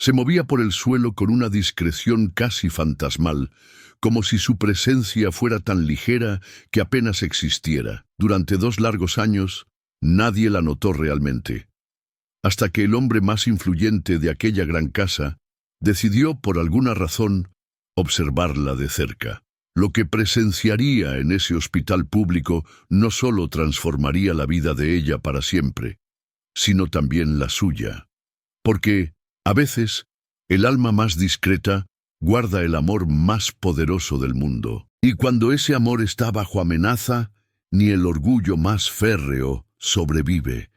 Se movía por el suelo con una discreción casi fantasmal, como si su presencia fuera tan ligera que apenas existiera. Durante 2 largos años, nadie la notó realmente, hasta que el hombre más influyente de aquella gran casa decidió, por alguna razón, observarla de cerca. Lo que presenciaría en ese hospital público no solo transformaría la vida de ella para siempre, sino también la suya. Porque, a veces, el alma más discreta guarda el amor más poderoso del mundo. Y cuando ese amor está bajo amenaza, ni el orgullo más férreo sobrevive.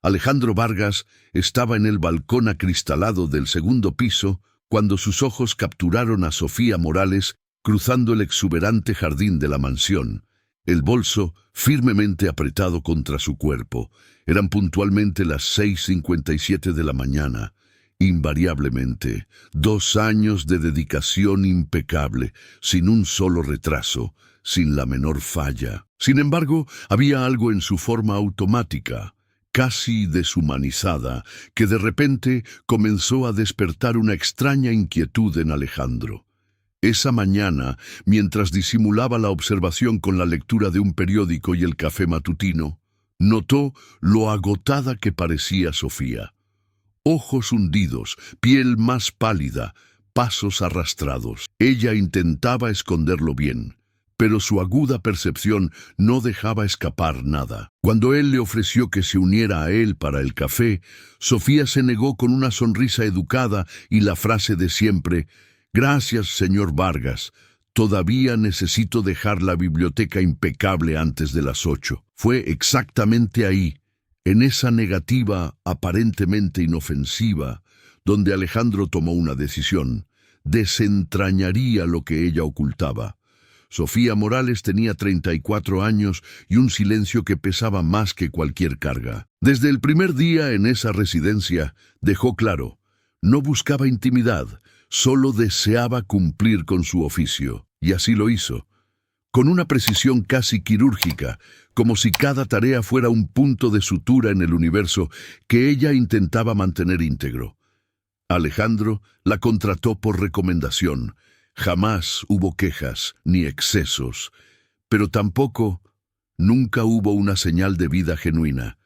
Alejandro Vargas estaba en el balcón acristalado del 2º piso cuando sus ojos capturaron a Sofía Morales cruzando el exuberante jardín de la mansión, el bolso firmemente apretado contra su cuerpo. Eran puntualmente las 6:57 de la mañana. Invariablemente, 2 años de dedicación impecable, sin un solo retraso, sin la menor falla. Sin embargo, había algo en su forma automática, casi deshumanizada, que de repente comenzó a despertar una extraña inquietud en Alejandro. Esa mañana, mientras disimulaba la observación con la lectura de un periódico y el café matutino, notó lo agotada que parecía Sofía. Ojos hundidos, piel más pálida, pasos arrastrados. Ella intentaba esconderlo bien, pero su aguda percepción no dejaba escapar nada. Cuando él le ofreció que se uniera a él para el café, Sofía se negó con una sonrisa educada y la frase de siempre: «Gracias, señor Vargas. Todavía necesito dejar la biblioteca impecable antes de las 8». Fue exactamente ahí, en esa negativa aparentemente inofensiva, donde Alejandro tomó una decisión. Desentrañaría lo que ella ocultaba. Sofía Morales tenía 34 años y un silencio que pesaba más que cualquier carga. Desde el primer día en esa residencia, dejó claro, no buscaba intimidad, solo deseaba cumplir con su oficio. Y así lo hizo, con una precisión casi quirúrgica, como si cada tarea fuera un punto de sutura en el universo que ella intentaba mantener íntegro. Alejandro la contrató por recomendación. Jamás hubo quejas ni excesos, pero tampoco, nunca hubo una señal de vida genuina.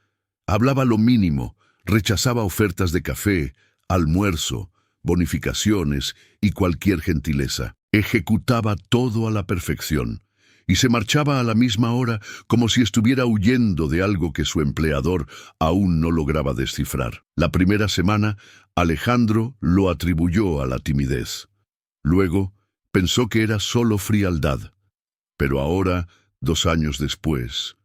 Hablaba lo mínimo, rechazaba ofertas de café, almuerzo, bonificaciones y cualquier gentileza. Ejecutaba todo a la perfección y se marchaba a la misma hora como si estuviera huyendo de algo que su empleador aún no lograba descifrar. La primera semana, Alejandro lo atribuyó a la timidez. Luego, pensó que era solo frialdad. Pero ahora, 2 años después,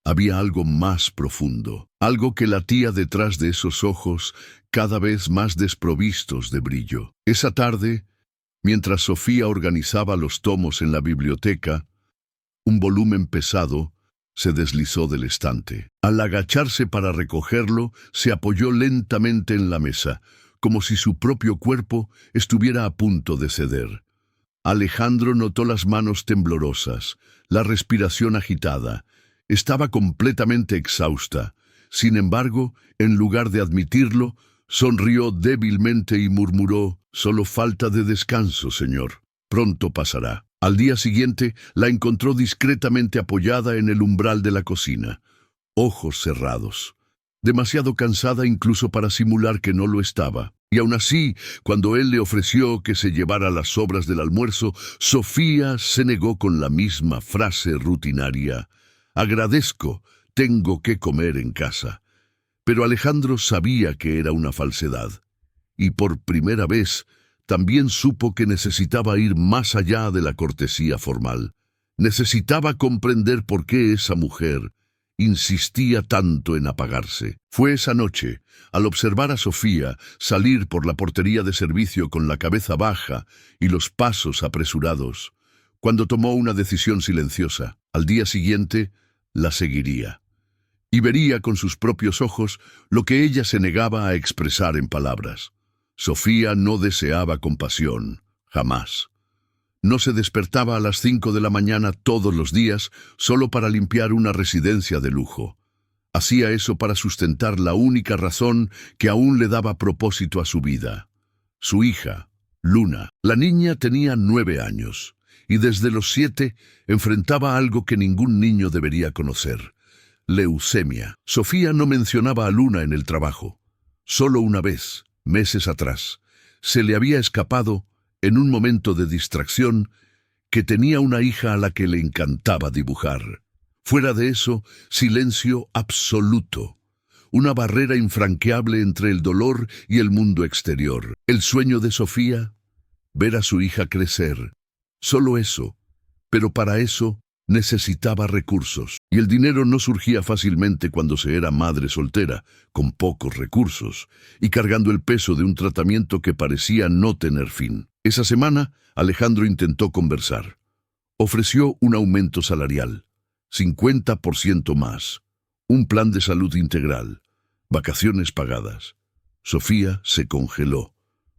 había algo más profundo, algo que latía detrás de esos ojos cada vez más desprovistos de brillo. Esa tarde, mientras Sofía organizaba los tomos en la biblioteca, un volumen pesado se deslizó del estante. Al agacharse para recogerlo, se apoyó lentamente en la mesa, como si su propio cuerpo estuviera a punto de ceder. Alejandro notó las manos temblorosas, la respiración agitada. Estaba completamente exhausta. Sin embargo, en lugar de admitirlo, sonrió débilmente y murmuró: «Solo falta de descanso, señor. Pronto pasará». Al día siguiente, la encontró discretamente apoyada en el umbral de la cocina, ojos cerrados, demasiado cansada incluso para simular que no lo estaba. Y aún así, cuando él le ofreció que se llevara las sobras del almuerzo, Sofía se negó con la misma frase rutinaria: «Agradezco, tengo que comer en casa». Pero Alejandro sabía que era una falsedad, y por primera vez también supo que necesitaba ir más allá de la cortesía formal. Necesitaba comprender por qué esa mujer insistía tanto en apagarse. Fue esa noche, al observar a Sofía salir por la portería de servicio con la cabeza baja y los pasos apresurados, cuando tomó una decisión silenciosa. Al día siguiente, la seguiría. Y vería con sus propios ojos lo que ella se negaba a expresar en palabras. Sofía no deseaba compasión, jamás. No se despertaba a las 5 de la mañana todos los días solo para limpiar una residencia de lujo. Hacía eso para sustentar la única razón que aún le daba propósito a su vida: su hija, Luna. La niña tenía 9 años, y desde los 7 enfrentaba algo que ningún niño debería conocer: leucemia. Sofía no mencionaba a Luna en el trabajo. Solo una vez, meses atrás, se le había escapado, en un momento de distracción, que tenía una hija a la que le encantaba dibujar. Fuera de eso, silencio absoluto. Una barrera infranqueable entre el dolor y el mundo exterior. El sueño de Sofía: ver a su hija crecer. Solo eso. Pero para eso necesitaba recursos. Y el dinero no surgía fácilmente cuando se era madre soltera, con pocos recursos, y cargando el peso de un tratamiento que parecía no tener fin. Esa semana, Alejandro intentó conversar. Ofreció un aumento salarial, 50% más, un plan de salud integral, vacaciones pagadas. Sofía se congeló.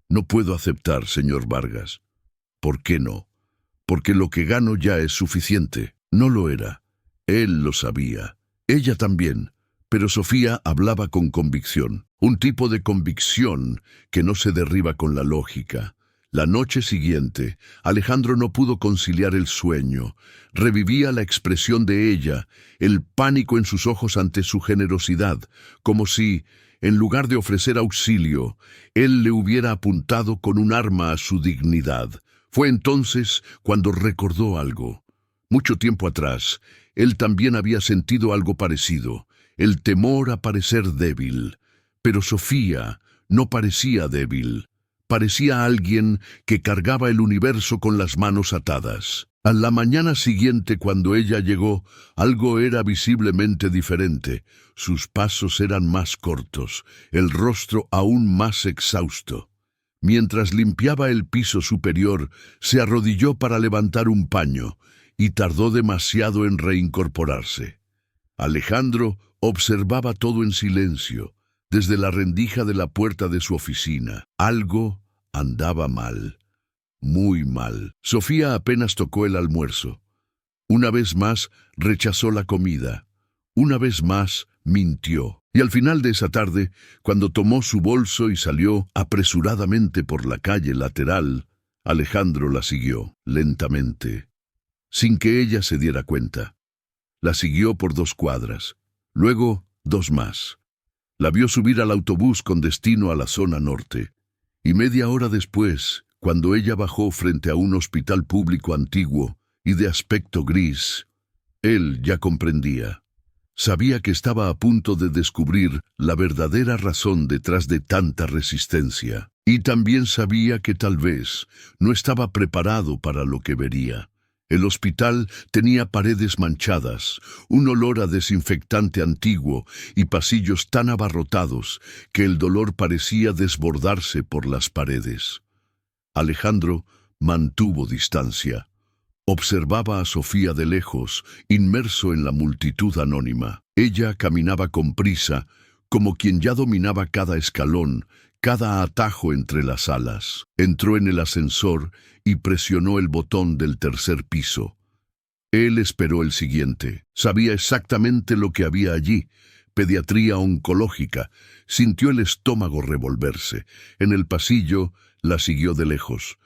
No puedo aceptar, señor Vargas. ¿Por qué no? Porque lo que gano ya es suficiente. No lo era. Él lo sabía. Ella también. Pero Sofía hablaba con convicción. Un tipo de convicción que no se derriba con la lógica. La noche siguiente, Alejandro no pudo conciliar el sueño. Revivía la expresión de ella, el pánico en sus ojos ante su generosidad, como si, en lugar de ofrecer auxilio, él le hubiera apuntado con un arma a su dignidad. Fue entonces cuando recordó algo. Mucho tiempo atrás, él también había sentido algo parecido, el temor a parecer débil. Pero Sofía no parecía débil. Parecía alguien que cargaba el universo con las manos atadas. A la mañana siguiente, cuando ella llegó, algo era visiblemente diferente. Sus pasos eran más cortos, el rostro aún más exhausto. Mientras limpiaba el piso superior, se arrodilló para levantar un paño, y tardó demasiado en reincorporarse. Alejandro observaba todo en silencio, desde la rendija de la puerta de su oficina. Algo andaba mal, muy mal. Sofía apenas tocó el almuerzo. Una vez más rechazó la comida. Una vez más mintió. Y al final de esa tarde, cuando tomó su bolso y salió apresuradamente por la calle lateral, Alejandro la siguió, lentamente, sin que ella se diera cuenta. La siguió por 2 cuadras, luego 2 más. La vio subir al autobús con destino a la zona norte. Y media hora después, cuando ella bajó frente a un hospital público antiguo y de aspecto gris, él ya comprendía. Sabía que estaba a punto de descubrir la verdadera razón detrás de tanta resistencia. Y también sabía que tal vez no estaba preparado para lo que vería. El hospital tenía paredes manchadas, un olor a desinfectante antiguo y pasillos tan abarrotados que el dolor parecía desbordarse por las paredes. Alejandro mantuvo distancia. Observaba a Sofía de lejos, inmerso en la multitud anónima. Ella caminaba con prisa, como quien ya dominaba cada escalón, cada atajo entre las alas. Entró en el ascensor y presionó el botón del 3er piso. Él esperó el siguiente. Sabía exactamente lo que había allí. Pediatría oncológica. Sintió el estómago revolverse. En el pasillo la siguió de lejos.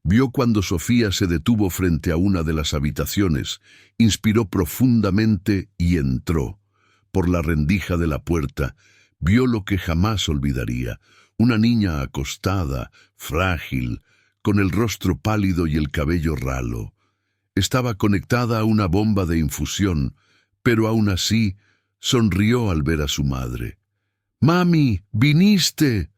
Vio cuando Sofía se detuvo frente a una de las habitaciones, inspiró profundamente y entró. Por la rendija de la puerta, vio lo que jamás olvidaría: una niña acostada, frágil, con el rostro pálido y el cabello ralo. Estaba conectada a una bomba de infusión, pero aún así sonrió al ver a su madre. «¡Mami, viniste!».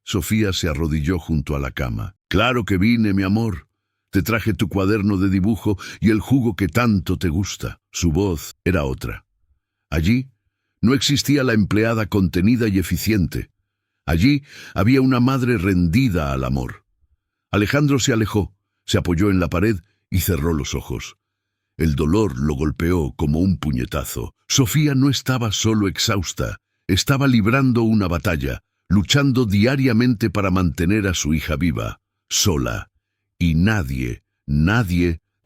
Sofía se arrodilló junto a la cama. «Claro que vine, mi amor. Te traje tu cuaderno de dibujo y el jugo que tanto te gusta». Su voz era otra. Allí no existía la empleada contenida y eficiente. Allí había una madre rendida al amor. Alejandro se alejó, se apoyó en la pared y cerró los ojos. El dolor lo golpeó como un puñetazo. Sofía no estaba solo exhausta, estaba librando una batalla, luchando diariamente para mantener a su hija viva, sola. Y nadie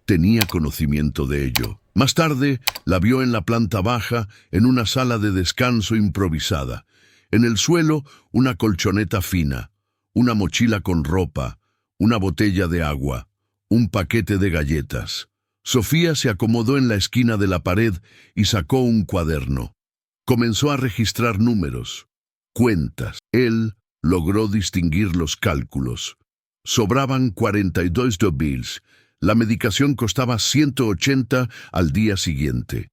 tenía conocimiento de ello. Más tarde, la vio en la planta baja, en una sala de descanso improvisada. En el suelo, una colchoneta fina, una mochila con ropa, una botella de agua, un paquete de galletas. Sofía se acomodó en la esquina de la pared y sacó un cuaderno. Comenzó a registrar números, cuentas. Él logró distinguir los cálculos. Sobraban 42 bills. La medicación costaba 180 al día siguiente.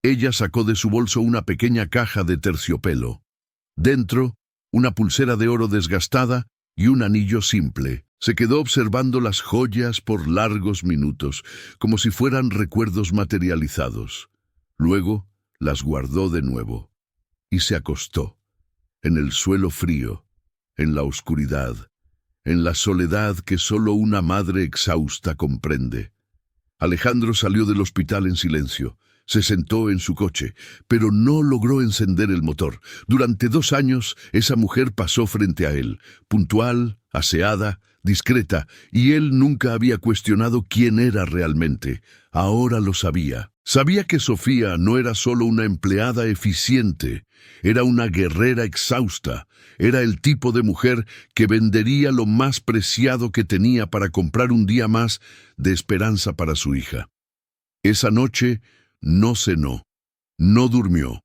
Ella sacó de su bolso una pequeña caja de terciopelo. Dentro, una pulsera de oro desgastada y un anillo simple. Se quedó observando las joyas por largos minutos, como si fueran recuerdos materializados. Luego las guardó de nuevo y se acostó, en el suelo frío, en la oscuridad, en la soledad que solo una madre exhausta comprende. Alejandro salió del hospital en silencio. Se sentó en su coche, pero no logró encender el motor. Durante 2 años, esa mujer pasó frente a él, puntual, aseada, discreta, y él nunca había cuestionado quién era realmente. Ahora lo sabía. Sabía que Sofía no era solo una empleada eficiente, era una guerrera exhausta. Era el tipo de mujer que vendería lo más preciado que tenía para comprar un día más de esperanza para su hija. Esa noche no cenó, no durmió.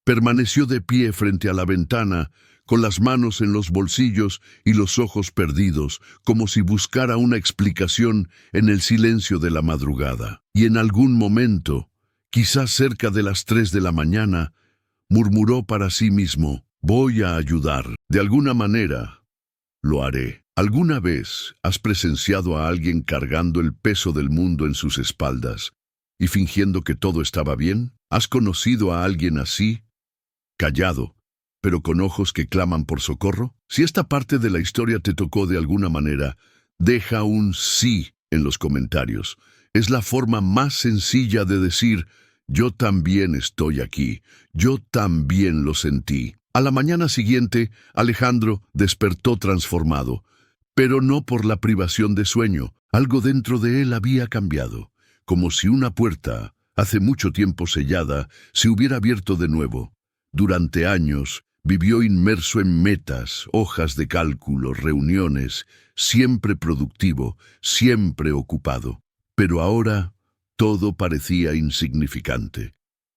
Permaneció de pie frente a la ventana, con las manos en los bolsillos y los ojos perdidos, como si buscara una explicación en el silencio de la madrugada. Y en algún momento, quizás cerca de las 3 de la mañana, murmuró para sí mismo: «Voy a ayudar. De alguna manera, lo haré». ¿Alguna vez has presenciado a alguien cargando el peso del mundo en sus espaldas y fingiendo que todo estaba bien? ¿Has conocido a alguien así, callado, pero con ojos que claman por socorro? Si esta parte de la historia te tocó de alguna manera, deja un sí en los comentarios. Es la forma más sencilla de decir: yo también estoy aquí, yo también lo sentí. A la mañana siguiente, Alejandro despertó transformado, pero no por la privación de sueño. Algo dentro de él había cambiado, como si una puerta, hace mucho tiempo sellada, se hubiera abierto de nuevo. Durante años, vivió inmerso en metas, hojas de cálculo, reuniones, siempre productivo, siempre ocupado. Pero ahora todo parecía insignificante.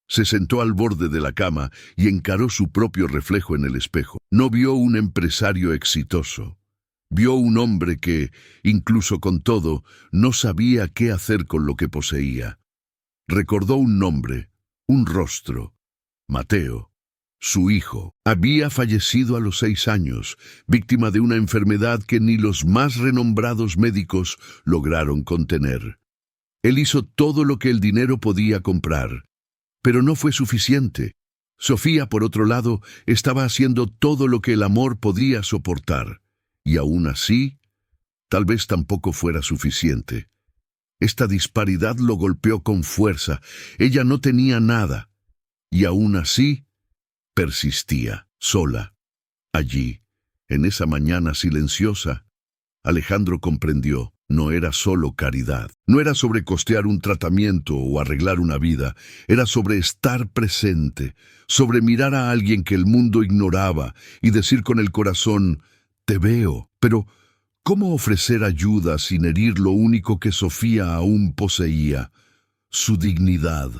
Se sentó al borde de la cama y encaró su propio reflejo en el espejo. No vio un empresario exitoso. Vio un hombre que, incluso con todo, no sabía qué hacer con lo que poseía. Recordó un nombre, un rostro: Mateo. Su hijo había fallecido a los 6 años, víctima de una enfermedad que ni los más renombrados médicos lograron contener. Él hizo todo lo que el dinero podía comprar, pero no fue suficiente. Sofía, por otro lado, estaba haciendo todo lo que el amor podía soportar, y aún así, tal vez tampoco fuera suficiente. Esta disparidad lo golpeó con fuerza. Ella no tenía nada, y aún así persistía, sola. Allí, en esa mañana silenciosa, Alejandro comprendió: no era solo caridad. No era sobre costear un tratamiento o arreglar una vida. Era sobre estar presente, sobre mirar a alguien que el mundo ignoraba y decir con el corazón: te veo. Pero, ¿cómo ofrecer ayuda sin herir lo único que Sofía aún poseía? Su dignidad.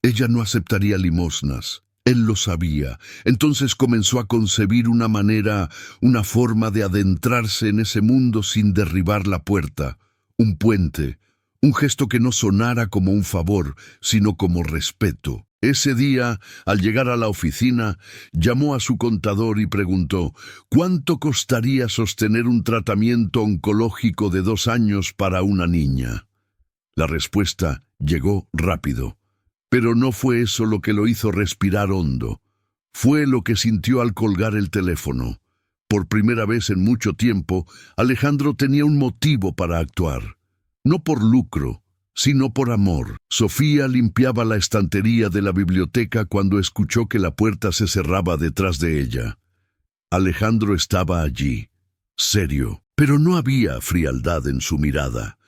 Ella no aceptaría limosnas. Él lo sabía. Entonces comenzó a concebir una manera, una forma de adentrarse en ese mundo sin derribar la puerta. Un puente, un gesto que no sonara como un favor, sino como respeto. Ese día, al llegar a la oficina, llamó a su contador y preguntó: ¿cuánto costaría sostener un tratamiento oncológico de 2 años para una niña? La respuesta llegó rápido. Pero no fue eso lo que lo hizo respirar hondo. Fue lo que sintió al colgar el teléfono. Por primera vez en mucho tiempo, Alejandro tenía un motivo para actuar. No por lucro, sino por amor. Sofía limpiaba la estantería de la biblioteca cuando escuchó que la puerta se cerraba detrás de ella. Alejandro estaba allí, serio, pero no había frialdad en su mirada.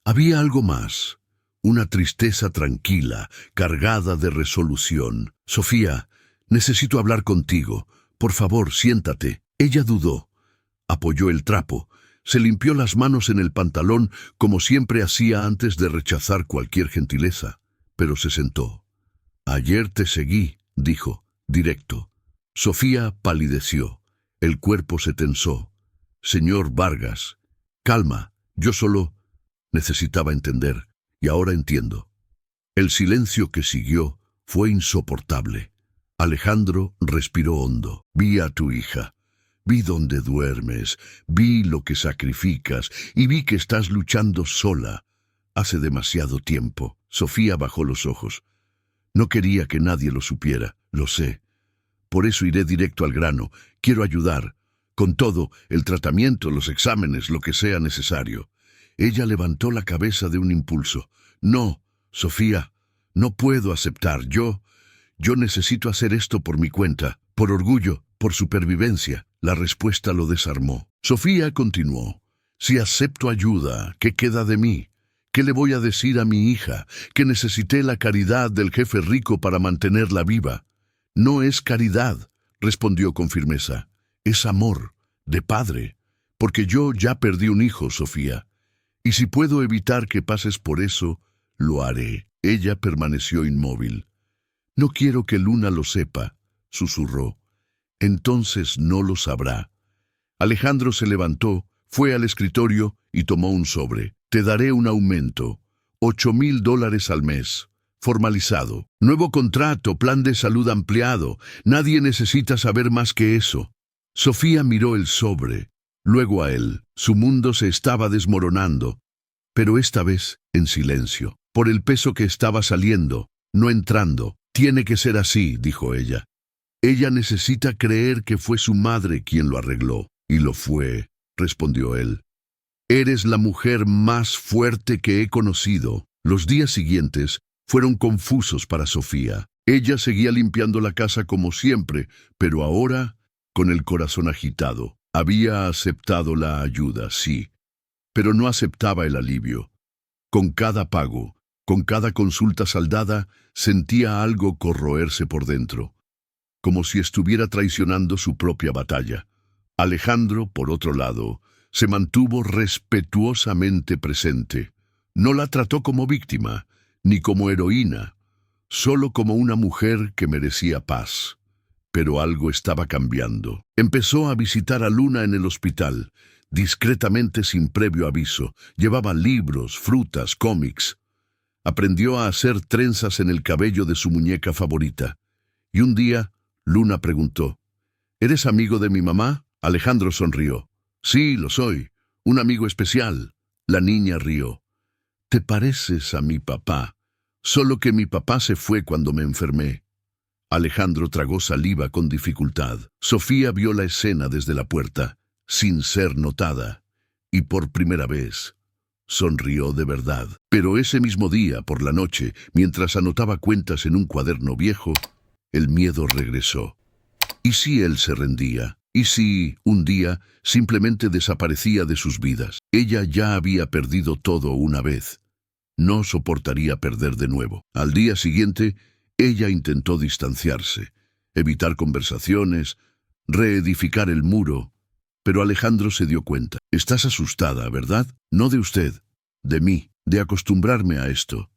Había algo más. Una tristeza tranquila, cargada de resolución. «Sofía, necesito hablar contigo. Por favor, siéntate». Ella dudó. Apoyó el trapo, se limpió las manos en el pantalón como siempre hacía antes de rechazar cualquier gentileza, pero se sentó. «Ayer te seguí», dijo, directo. Sofía palideció. El cuerpo se tensó. «Señor Vargas, calma, yo solo necesitaba entender, y ahora entiendo». El silencio que siguió fue insoportable. Alejandro respiró hondo. «Vi a tu hija. Vi dónde duermes, vi lo que sacrificas y vi que estás luchando sola. Hace demasiado tiempo». Sofía bajó los ojos. «No quería que nadie lo supiera, lo sé. Por eso iré directo al grano. Quiero ayudar. Con todo, el tratamiento, los exámenes, lo que sea necesario». Ella levantó la cabeza de un impulso. «No, Sofía, no puedo aceptar. Yo necesito hacer esto por mi cuenta, por orgullo, por supervivencia». La respuesta lo desarmó. Sofía continuó. «Si acepto ayuda, ¿qué queda de mí? ¿Qué le voy a decir a mi hija? Que necesité la caridad del jefe rico para mantenerla viva». «No es caridad», respondió con firmeza. «Es amor, de padre. Porque yo ya perdí un hijo, Sofía. Y si puedo evitar que pases por eso, lo haré». Ella permaneció inmóvil. «No quiero que Luna lo sepa», susurró. «Entonces no lo sabrá». Alejandro se levantó, fue al escritorio y tomó un sobre. «Te daré un aumento, $8,000 al mes, formalizado. Nuevo contrato, plan de salud ampliado. Nadie necesita saber más que eso». Sofía miró el sobre, luego a él. Su mundo se estaba desmoronando, pero esta vez en silencio, por el peso que estaba saliendo, no entrando. «Tiene que ser así», dijo ella. «Ella necesita creer que fue su madre quien lo arregló». «Y lo fue», respondió él. «Eres la mujer más fuerte que he conocido». Los días siguientes fueron confusos para Sofía. Ella seguía limpiando la casa como siempre, pero ahora con el corazón agitado. Había aceptado la ayuda, sí, pero no aceptaba el alivio. Con cada pago, con cada consulta saldada, sentía algo corroerse por dentro, como si estuviera traicionando su propia batalla. Alejandro, por otro lado, se mantuvo respetuosamente presente. No la trató como víctima, ni como heroína, solo como una mujer que merecía paz. Pero algo estaba cambiando. Empezó a visitar a Luna en el hospital, discretamente sin previo aviso. Llevaba libros, frutas, cómics. Aprendió a hacer trenzas en el cabello de su muñeca favorita. Y un día, Luna preguntó: «¿Eres amigo de mi mamá?» Alejandro sonrió. «Sí, lo soy. Un amigo especial». La niña rió. «Te pareces a mi papá, solo que mi papá se fue cuando me enfermé». Alejandro tragó saliva con dificultad. Sofía vio la escena desde la puerta, sin ser notada, y por primera vez sonrió de verdad. Pero ese mismo día, por la noche, mientras anotaba cuentas en un cuaderno viejo, el miedo regresó. ¿Y si él se rendía? ¿Y si, un día, simplemente desaparecía de sus vidas? Ella ya había perdido todo una vez. No soportaría perder de nuevo. Al día siguiente, ella intentó distanciarse, evitar conversaciones, reedificar el muro, pero Alejandro se dio cuenta. «Estás asustada, ¿verdad? No de usted, de mí, de acostumbrarme a esto,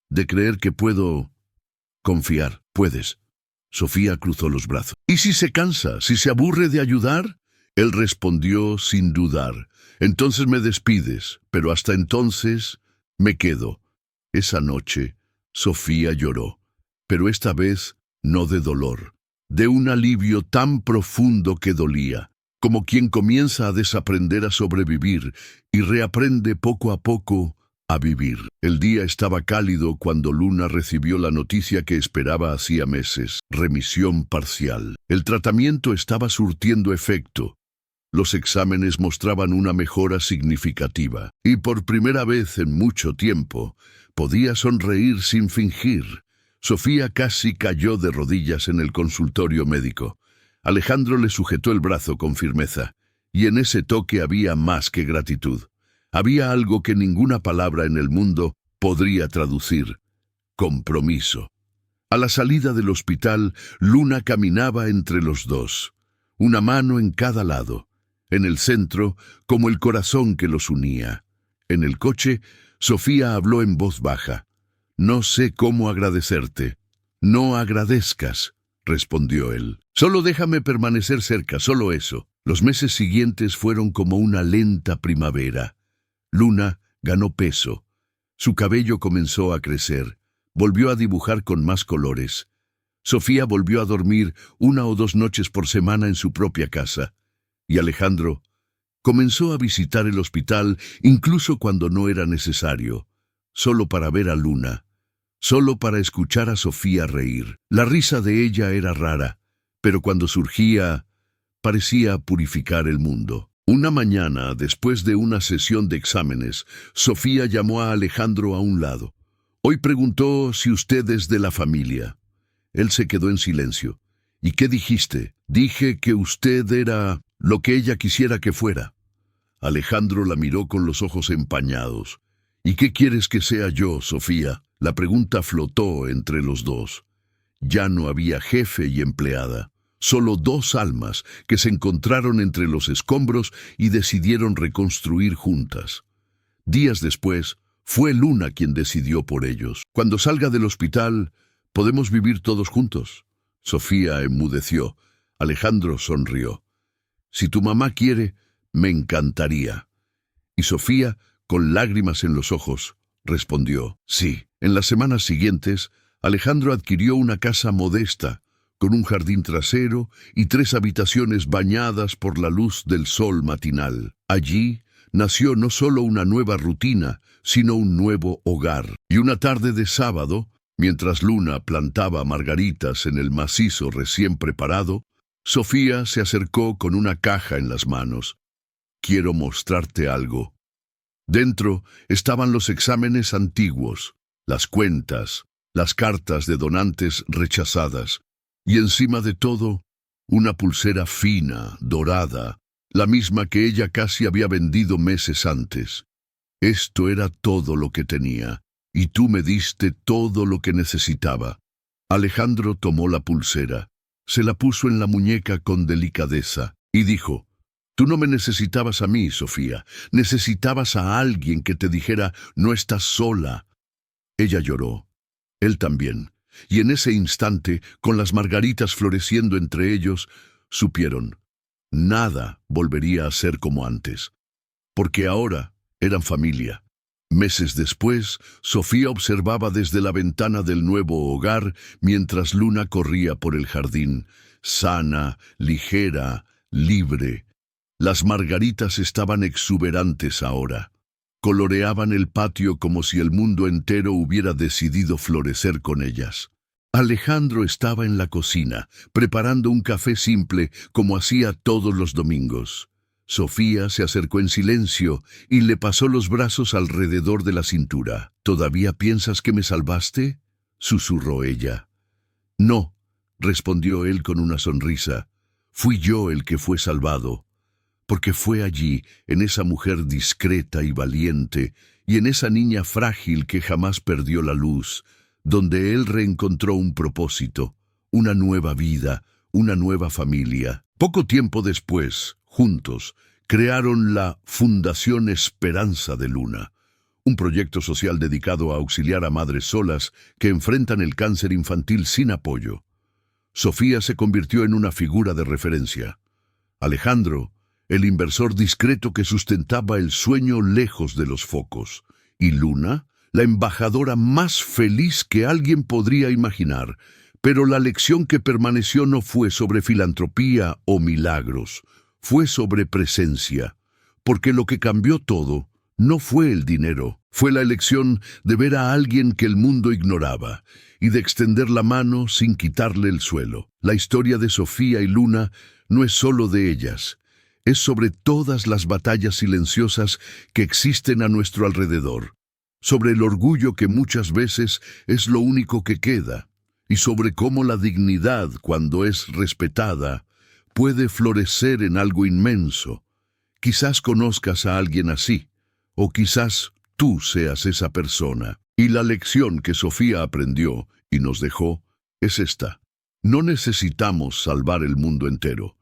de creer que puedo confiar. Puedes». Sofía cruzó los brazos. «¿Y si se cansa, si se aburre de ayudar?» Él respondió sin dudar. «Entonces me despides, pero hasta entonces me quedo». Esa noche, Sofía lloró, pero esta vez no de dolor, de un alivio tan profundo que dolía, como quien comienza a desaprender a sobrevivir y reaprende poco a poco a vivir. El día estaba cálido cuando Luna recibió la noticia que esperaba hacía meses: remisión parcial. El tratamiento estaba surtiendo efecto. Los exámenes mostraban una mejora significativa, y por primera vez en mucho tiempo podía sonreír sin fingir. Sofía casi cayó de rodillas en el consultorio médico. Alejandro le sujetó el brazo con firmeza, y en ese toque había más que gratitud. Había algo que ninguna palabra en el mundo podría traducir: compromiso. A la salida del hospital, Luna caminaba entre los dos, una mano en cada lado. En el centro, como el corazón que los unía. En el coche, Sofía habló en voz baja. «No sé cómo agradecerte». «No agradezcas», respondió él. «Solo déjame permanecer cerca, solo eso». Los meses siguientes fueron como una lenta primavera. Luna ganó peso. Su cabello comenzó a crecer. Volvió a dibujar con más colores. Sofía volvió a dormir 1 o 2 noches por semana en su propia casa. Y Alejandro comenzó a visitar el hospital incluso cuando no era necesario, solo para ver a Luna, solo para escuchar a Sofía reír. La risa de ella era rara, pero cuando surgía, parecía purificar el mundo. Una mañana, después de una sesión de exámenes, Sofía llamó a Alejandro a un lado. Hoy preguntó si usted es de la familia. Él se quedó en silencio. ¿Y qué dijiste? Dije que usted era lo que ella quisiera que fuera. Alejandro la miró con los ojos empañados. ¿Y qué quieres que sea yo, Sofía? La pregunta flotó entre los dos. Ya no había jefe y empleada. Solo 2 almas que se encontraron entre los escombros y decidieron reconstruir juntas. Días después, fue Luna quien decidió por ellos. Cuando salga del hospital, ¿podemos vivir todos juntos? Sofía enmudeció. Alejandro sonrió. Si tu mamá quiere, me encantaría. Y Sofía, con lágrimas en los ojos, respondió sí. En las semanas siguientes, Alejandro adquirió una casa modesta, con un jardín trasero y 3 habitaciones bañadas por la luz del sol matinal. Allí nació no solo una nueva rutina, sino un nuevo hogar. Y una tarde de sábado, mientras Luna plantaba margaritas en el macizo recién preparado, Sofía se acercó con una caja en las manos. «Quiero mostrarte algo». Dentro estaban los exámenes antiguos, las cuentas, las cartas de donantes rechazadas, y encima de todo, una pulsera fina, dorada, la misma que ella casi había vendido meses antes. Esto era todo lo que tenía, y tú me diste todo lo que necesitaba. Alejandro tomó la pulsera, se la puso en la muñeca con delicadeza, y dijo, «Tú no me necesitabas a mí, Sofía, necesitabas a alguien que te dijera, no estás sola». Ella lloró, él también. Y en ese instante, con las margaritas floreciendo entre ellos, supieron, nada volvería a ser como antes, porque ahora eran familia. Meses después, Sofía observaba desde la ventana del nuevo hogar mientras Luna corría por el jardín, sana, ligera, libre. Las margaritas estaban exuberantes ahora. Coloreaban el patio como si el mundo entero hubiera decidido florecer con ellas. Alejandro estaba en la cocina, preparando un café simple como hacía todos los domingos. Sofía se acercó en silencio y le pasó los brazos alrededor de la cintura. «¿Todavía piensas que me salvaste?», susurró ella. «No», respondió él con una sonrisa. «Fui yo el que fue salvado». Porque fue allí, en esa mujer discreta y valiente, y en esa niña frágil que jamás perdió la luz, donde él reencontró un propósito, una nueva vida, una nueva familia. Poco tiempo después, juntos, crearon la Fundación Esperanza de Luna, un proyecto social dedicado a auxiliar a madres solas que enfrentan el cáncer infantil sin apoyo. Sofía se convirtió en una figura de referencia. Alejandro, el inversor discreto que sustentaba el sueño lejos de los focos. Y Luna, la embajadora más feliz que alguien podría imaginar. Pero la lección que permaneció no fue sobre filantropía o milagros, fue sobre presencia. Porque lo que cambió todo no fue el dinero, fue la elección de ver a alguien que el mundo ignoraba y de extender la mano sin quitarle el suelo. La historia de Sofía y Luna no es solo de ellas. Es sobre todas las batallas silenciosas que existen a nuestro alrededor, sobre el orgullo que muchas veces es lo único que queda, y sobre cómo la dignidad, cuando es respetada, puede florecer en algo inmenso. Quizás conozcas a alguien así, o quizás tú seas esa persona. Y la lección que Sofía aprendió y nos dejó es esta. No necesitamos salvar el mundo entero,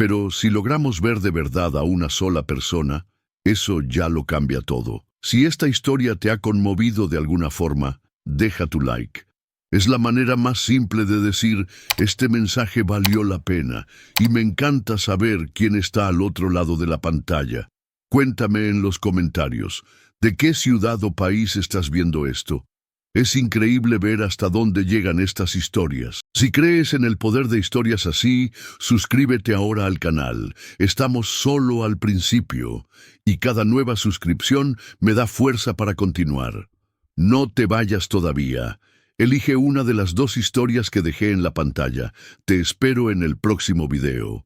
Pero si logramos ver de verdad a una sola persona, eso ya lo cambia todo. Si esta historia te ha conmovido de alguna forma, deja tu like. Es la manera más simple de decir, este mensaje valió la pena y me encanta saber quién está al otro lado de la pantalla. Cuéntame en los comentarios, ¿de qué ciudad o país estás viendo esto? Es increíble ver hasta dónde llegan estas historias. Si crees en el poder de historias así, suscríbete ahora al canal. Estamos solo al principio y cada nueva suscripción me da fuerza para continuar. No te vayas todavía. Elige una de las dos historias que dejé en la pantalla. Te espero en el próximo video.